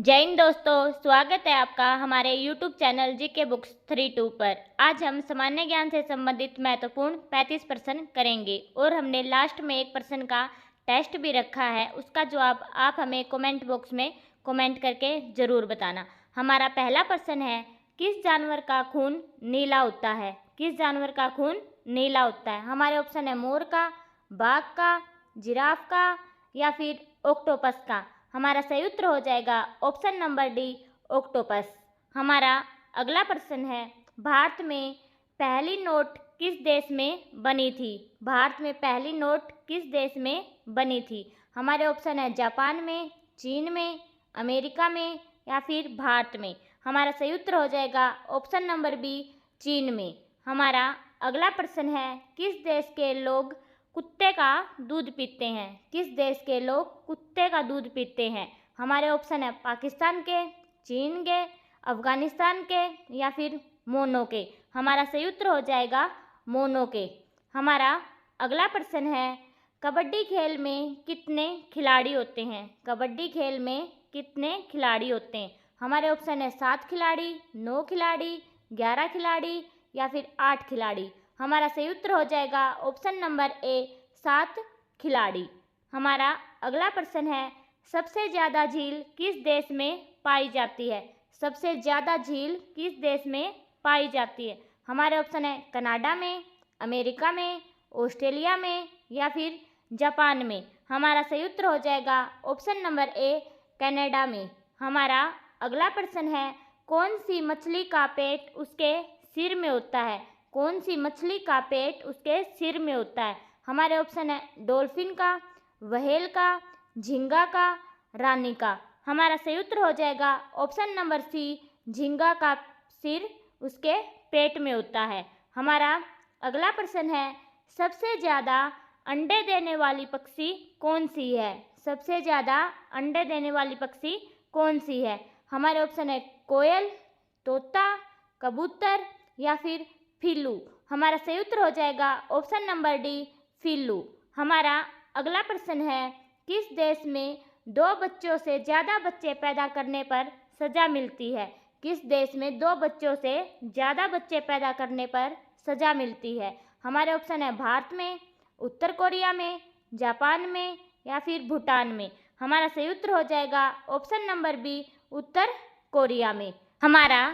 जय हिंद दोस्तों, स्वागत है आपका हमारे YouTube चैनल जीके बुक्स 32 पर। आज हम सामान्य ज्ञान से संबंधित महत्वपूर्ण 35 प्रश्न करेंगे और हमने लास्ट में एक प्रश्न का टेस्ट भी रखा है। उसका जवाब आप हमें कमेंट बॉक्स में कमेंट करके ज़रूर बताना। हमारा पहला प्रश्न है, किस जानवर का खून नीला होता है? किस जानवर का खून नीला होता है? हमारे ऑप्शन है मोर का, बाघ का, जिराफ का या फिर ऑक्टोपस का। हमारा सही उत्तर हो जाएगा ऑप्शन नंबर डी, ऑक्टोपस। हमारा अगला प्रश्न है, भारत में पहली नोट किस देश में बनी थी? भारत में पहली नोट किस देश में बनी थी? हमारे ऑप्शन है जापान में, चीन में, अमेरिका में या फिर भारत में। हमारा सही उत्तर हो जाएगा ऑप्शन नंबर बी, चीन में। हमारा अगला प्रश्न है, किस देश के लोग कुत्ते का दूध पीते हैं? किस देश के लोग कुत्ते का दूध पीते हैं? हमारे ऑप्शन है पाकिस्तान के, चीन के, अफगानिस्तान के या फिर मोनो के। हमारा सही उत्तर हो जाएगा मोनो के। हमारा अगला प्रश्न है, कबड्डी खेल में कितने खिलाड़ी होते हैं? कबड्डी खेल में कितने खिलाड़ी होते हैं? हमारे ऑप्शन है 7 खिलाड़ी, 9 खिलाड़ी, 11 खिलाड़ी या फिर 8 खिलाड़ी। हमारा सही उत्तर हो जाएगा ऑप्शन नंबर ए, 7 खिलाड़ी। हमारा अगला प्रश्न है, सबसे ज़्यादा झील किस देश में पाई जाती है? सबसे ज़्यादा झील किस देश में पाई जाती है? हमारे ऑप्शन है कनाडा में, अमेरिका में, ऑस्ट्रेलिया में या फिर जापान में। हमारा सही उत्तर हो जाएगा ऑप्शन नंबर ए, कनाडा में। हमारा अगला प्रश्न है, कौन सी मछली का पेट उसके सिर में होता है? कौन सी मछली का पेट उसके सिर में होता है? हमारे ऑप्शन है डॉल्फिन का, व्हेल का, झींगा का, रानी का। हमारा सही उत्तर हो जाएगा ऑप्शन नंबर सी, झींगा का सिर उसके पेट में होता है। हमारा अगला प्रश्न है, सबसे ज़्यादा अंडे देने वाली पक्षी कौन सी है? सबसे ज़्यादा अंडे देने वाली पक्षी कौन सी है? हमारे ऑप्शन है कोयल, तोता, कबूतर या फिर फिल्लू। हमारा सही उत्तर हो जाएगा ऑप्शन नंबर डी, फिल्लू। हमारा अगला प्रश्न है, किस देश में 2 बच्चों से ज़्यादा बच्चे पैदा करने पर सज़ा मिलती है? किस देश में 2 बच्चों से ज़्यादा बच्चे पैदा करने पर सज़ा मिलती है? हमारे ऑप्शन है भारत में, उत्तर कोरिया में, जापान में या फिर भूटान में। हमारा सही उत्तर हो जाएगा ऑप्शन नंबर बी, उत्तर कोरिया में। हमारा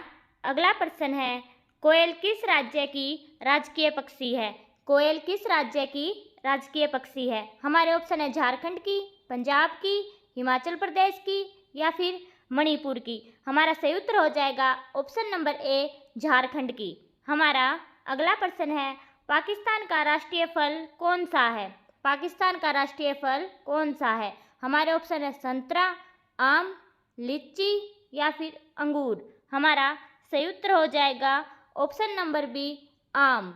अगला प्रश्न है, कोयल किस राज्य की राजकीय पक्षी है? कोयल किस राज्य की राजकीय पक्षी है? हमारे ऑप्शन है झारखंड की, पंजाब की, हिमाचल प्रदेश की या फिर मणिपुर की। हमारा सही उत्तर हो जाएगा ऑप्शन नंबर ए, झारखंड की। हमारा अगला प्रश्न है, पाकिस्तान का राष्ट्रीय फल कौन सा है? पाकिस्तान का राष्ट्रीय फल कौन सा है? हमारे ऑप्शन है संतरा, आम, लीची या फिर अंगूर। हमारा सही उत्तर हो जाएगा ऑप्शन नंबर बी, आम।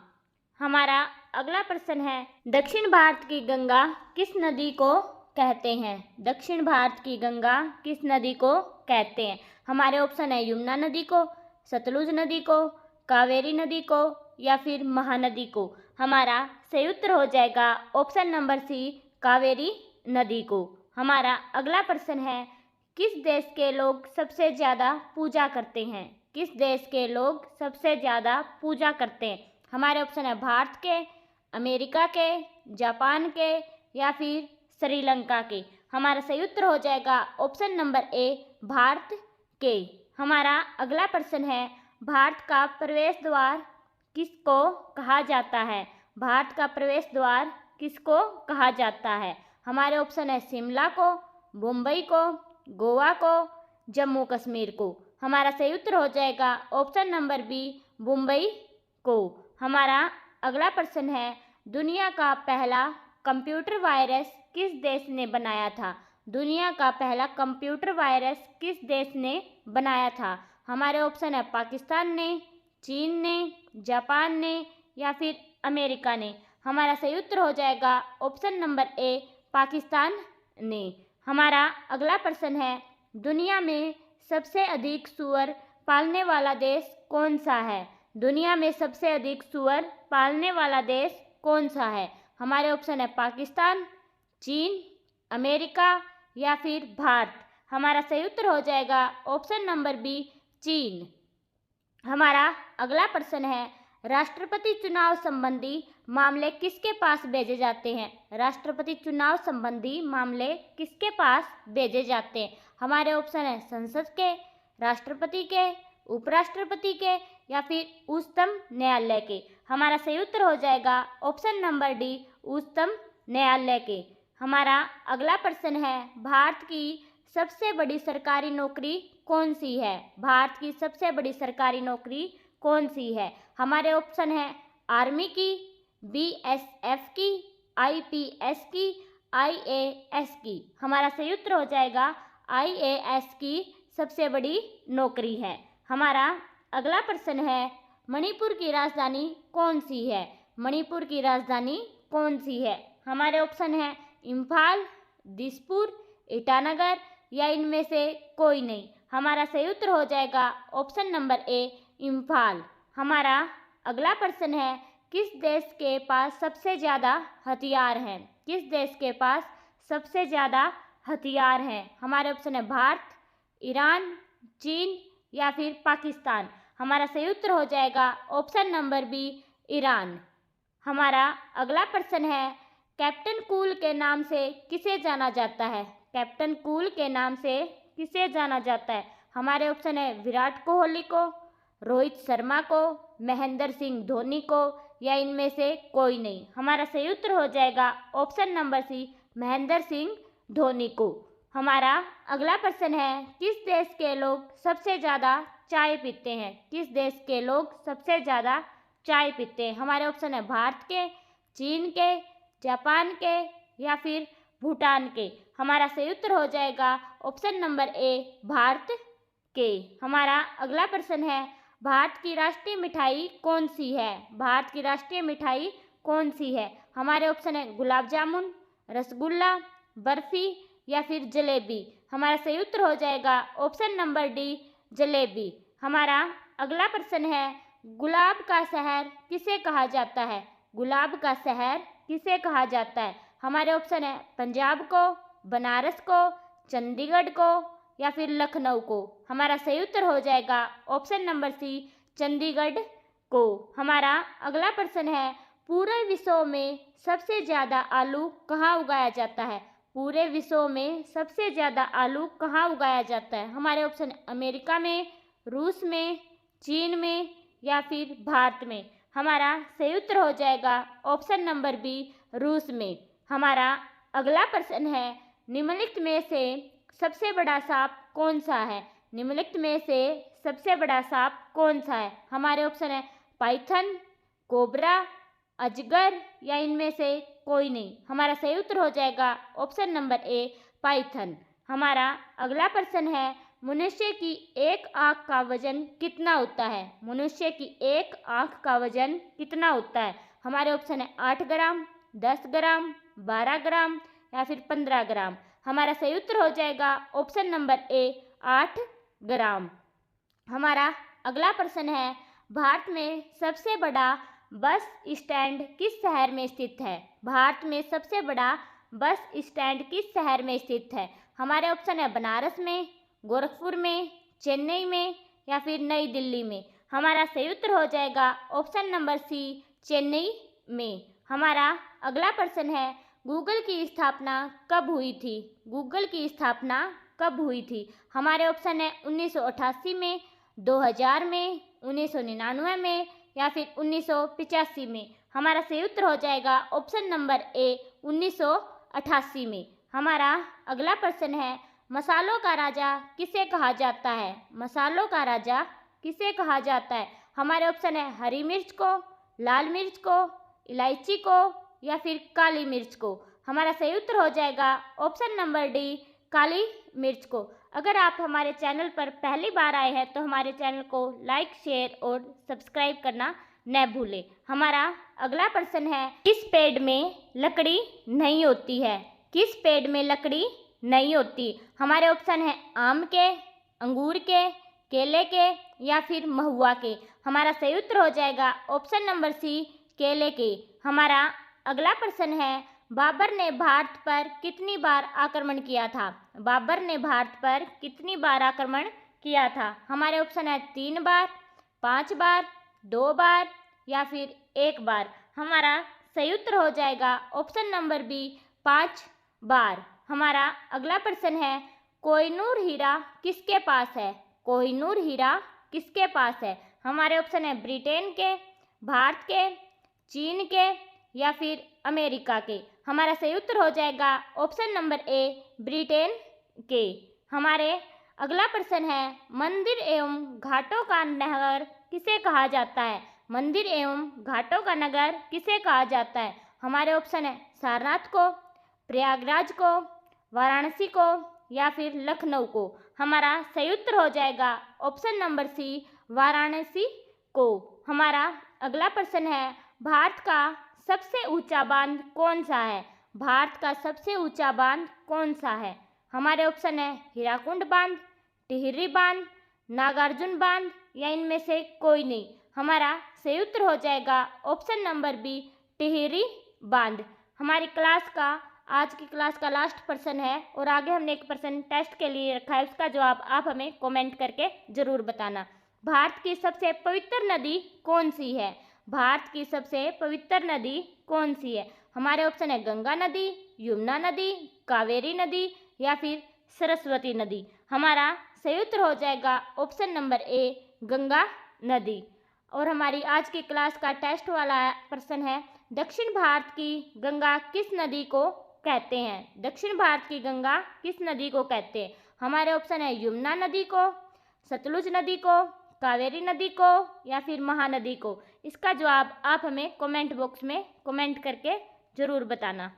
हमारा अगला प्रश्न है, दक्षिण भारत की गंगा किस नदी को कहते हैं? दक्षिण भारत की गंगा किस नदी को कहते हैं? हमारे ऑप्शन है यमुना नदी को, सतलुज नदी को, कावेरी नदी को या फिर महानदी को। हमारा सही उत्तर हो जाएगा ऑप्शन नंबर सी, कावेरी नदी को। हमारा अगला प्रश्न है, किस देश के लोग सबसे ज़्यादा पूजा करते हैं? किस देश के लोग सबसे ज़्यादा पूजा करते हैं? हमारे ऑप्शन है भारत के, अमेरिका के, जापान के या फिर श्रीलंका के। हमारा सही उत्तर हो जाएगा ऑप्शन नंबर ए, भारत के। हमारा अगला प्रश्न है, भारत का प्रवेश द्वार किसको कहा जाता है? भारत का प्रवेश द्वार किसको कहा जाता है? हमारे ऑप्शन है शिमला को, मुंबई को, गोवा को, जम्मू कश्मीर को। हमारा सही उत्तर हो जाएगा ऑप्शन नंबर बी, मुंबई को। हमारा अगला प्रश्न है, दुनिया का पहला कंप्यूटर वायरस किस देश ने बनाया था? दुनिया का पहला कंप्यूटर वायरस किस देश ने बनाया था? हमारे ऑप्शन है पाकिस्तान ने, चीन ने, जापान ने या फिर अमेरिका ने। हमारा सही उत्तर हो जाएगा ऑप्शन नंबर ए, पाकिस्तान ने। हमारा अगला प्रश्न है, दुनिया में सबसे अधिक सूअर पालने वाला देश कौन सा है? दुनिया में सबसे अधिक सूअर पालने वाला देश कौन सा है? हमारे ऑप्शन है पाकिस्तान, चीन, अमेरिका या फिर भारत। हमारा सही उत्तर हो जाएगा ऑप्शन नंबर बी, चीन। हमारा अगला प्रश्न है, राष्ट्रपति चुनाव संबंधी मामले किसके पास भेजे जाते हैं? राष्ट्रपति चुनाव संबंधी मामले किसके पास भेजे जाते हैं? हमारे ऑप्शन है संसद के, राष्ट्रपति के, उपराष्ट्रपति के या फिर उच्चतम न्यायालय के। हमारा सही उत्तर हो जाएगा ऑप्शन नंबर डी, उच्चतम न्यायालय के। हमारा अगला प्रश्न है, भारत की सबसे बड़ी सरकारी नौकरी कौन सी है? भारत की सबसे बड़ी सरकारी नौकरी कौन सी है? हमारे ऑप्शन है आर्मी की, बीएसएफ की, आईपीएस की, आईएएस की। हमारा सही उत्तर हो जाएगा आईएएस की सबसे बड़ी नौकरी है। हमारा अगला प्रश्न है, मणिपुर की राजधानी कौन सी है? मणिपुर की राजधानी कौन सी है? हमारे ऑप्शन है इम्फाल, दिसपुर, ईटानगर या इनमें से कोई नहीं। हमारा सही उत्तर हो जाएगा ऑप्शन नंबर ए, इम्फाल। हमारा अगला प्रश्न है, किस देश के पास सबसे ज़्यादा हथियार हैं? किस देश के पास सबसे ज़्यादा हथियार हैं? हमारे ऑप्शन है भारत, ईरान, चीन या फिर पाकिस्तान। हमारा सही उत्तर हो जाएगा ऑप्शन नंबर बी, ईरान। हमारा अगला प्रश्न है, कैप्टन कूल के नाम से किसे जाना जाता है? कैप्टन कूल के नाम से किसे जाना जाता है? हमारे ऑप्शन है विराट कोहली को, रोहित शर्मा को, महेंद्र सिंह धोनी को या इनमें से कोई नहीं। हमारा सही उत्तर हो जाएगा option number C, Mahendra Singh Dhoni को। हमारा अगला प्रश्न है, किस देश के लोग सबसे ज़्यादा चाय पीते हैं? किस देश के लोग सबसे ज़्यादा चाय पीते हैं? हमारे ऑप्शन है भारत के, चीन के, जापान के या फिर भूटान के। हमारा सही उत्तर हो जाएगा ऑप्शन नंबर ए, भारत के। हमारा अगला प्रश्न है, भारत की राष्ट्रीय मिठाई कौन सी है? भारत की राष्ट्रीय मिठाई कौन सी है? हमारे ऑप्शन है गुलाब जामुन, रसगुल्ला, बर्फी या फिर जलेबी। हमारा सही उत्तर हो जाएगा ऑप्शन नंबर डी, जलेबी। हमारा अगला प्रश्न है, गुलाब का शहर किसे कहा जाता है? गुलाब का शहर किसे कहा जाता है? हमारे ऑप्शन है पंजाब को, बनारस को, चंडीगढ़ को या फिर लखनऊ को। हमारा सही उत्तर हो जाएगा ऑप्शन नंबर सी, चंडीगढ़ को। हमारा अगला प्रश्न है, पूरे विश्व में सबसे ज़्यादा आलू कहाँ उगाया जाता है? पूरे विश्व में सबसे ज़्यादा आलू कहाँ उगाया जाता है? हमारे ऑप्शन अमेरिका में, रूस में, चीन में या फिर भारत में। हमारा सही उत्तर हो जाएगा ऑप्शन नंबर बी, रूस में। हमारा अगला प्रश्न है, निम्नलिखित में से सबसे बड़ा सांप कौन सा है? निम्नलिखित में से सबसे बड़ा सांप कौन सा है? हमारे ऑप्शन है पाइथन, कोबरा, अजगर या इनमें से कोई नहीं। हमारा सही उत्तर हो जाएगा ऑप्शन नंबर ए, पाइथन। हमारा अगला प्रश्न है, मनुष्य की एक आँख का वजन कितना होता है? मनुष्य की एक आँख का वजन कितना होता है? हमारे ऑप्शन है 8 ग्राम, 10 ग्राम, 12 ग्राम या फिर 15 ग्राम। हमारा सही उत्तर हो जाएगा ऑप्शन नंबर ए, 8 ग्राम। हमारा अगला प्रश्न है, भारत में सबसे बड़ा बस स्टैंड किस शहर में स्थित है? भारत में सबसे बड़ा बस स्टैंड किस शहर में स्थित है? हमारे ऑप्शन है बनारस में, गोरखपुर में, चेन्नई में या फिर नई दिल्ली में। हमारा सही उत्तर हो जाएगा ऑप्शन नंबर सी, चेन्नई में। हमारा अगला प्रश्न है, गूगल की स्थापना कब हुई थी? गूगल की स्थापना कब हुई थी? हमारे ऑप्शन है 1988 में, 2000 में, 1999 में या फिर 1985 में। हमारा सही उत्तर हो जाएगा ऑप्शन नंबर ए, 1988 में। हमारा अगला प्रश्न है, मसालों का राजा किसे कहा जाता है? मसालों का राजा किसे कहा जाता है? हमारे ऑप्शन है हरी मिर्च को, लाल मिर्च को, इलायची को या फिर काली मिर्च को। हमारा सही उत्तर हो जाएगा ऑप्शन नंबर डी, काली मिर्च को। अगर आप हमारे चैनल पर पहली बार आए हैं तो हमारे चैनल को लाइक, शेयर और सब्सक्राइब करना न भूलें। हमारा अगला प्रश्न है, किस पेड़ में लकड़ी नहीं होती है? किस पेड़ में लकड़ी नहीं होती? हमारे ऑप्शन है आम के, अंगूर के, केले के या फिर महुआ के। हमारा सही उत्तर हो जाएगा ऑप्शन नंबर सी, केले के। हमारा अगला प्रश्न है, बाबर ने भारत पर कितनी बार आक्रमण किया था? बाबर ने भारत पर कितनी बार आक्रमण किया था? हमारे ऑप्शन है 3 बार, 5 बार, 2 बार या फिर 1 बार। हमारा सही उत्तर हो जाएगा ऑप्शन नंबर बी, 5 बार। हमारा अगला प्रश्न है, कोहिनूर हीरा किसके पास है? कोहिनूर हीरा किसके पास है? हमारे ऑप्शन है ब्रिटेन के, भारत के, चीन के या फिर अमेरिका के। हमारा सही उत्तर हो जाएगा ऑप्शन नंबर ए, ब्रिटेन के। हमारे अगला प्रश्न है, मंदिर एवं घाटों का नगर किसे कहा जाता है? मंदिर एवं घाटों का नगर किसे कहा जाता है? हमारे ऑप्शन है सारनाथ को, प्रयागराज को, वाराणसी को या फिर लखनऊ को। हमारा सही उत्तर हो जाएगा ऑप्शन नंबर सी, वाराणसी को। हमारा अगला प्रश्न है, भारत का सबसे ऊंचा बांध कौन सा है? भारत का सबसे ऊंचा बांध कौन सा है? हमारे ऑप्शन है हीराकुंड बांध, टिहरी बांध, नागार्जुन बांध या इनमें से कोई नहीं। हमारा सही उत्तर हो जाएगा ऑप्शन नंबर बी, टिहरी बांध। हमारी क्लास का आज की क्लास का लास्ट प्रश्न है और आगे हमने एक प्रश्न टेस्ट के लिए रखा है, उसका जवाब आप हमें कमेंट करके जरूर बताना। भारत की सबसे पवित्र नदी कौन सी है? भारत की सबसे पवित्र नदी कौन सी है? हमारे ऑप्शन है गंगा नदी, यमुना नदी, कावेरी नदी या फिर सरस्वती नदी। हमारा सही उत्तर हो जाएगा ऑप्शन नंबर ए, गंगा नदी। और हमारी आज की क्लास का टेस्ट वाला प्रश्न है, दक्षिण भारत की गंगा किस नदी को कहते हैं? दक्षिण भारत की गंगा किस नदी को कहते हैं? हमारे ऑप्शन है यमुना नदी को, सतलुज नदी को, कावेरी नदी को या फिर महानदी को। इसका जवाब आप हमें कमेंट बॉक्स में कमेंट करके ज़रूर बताना।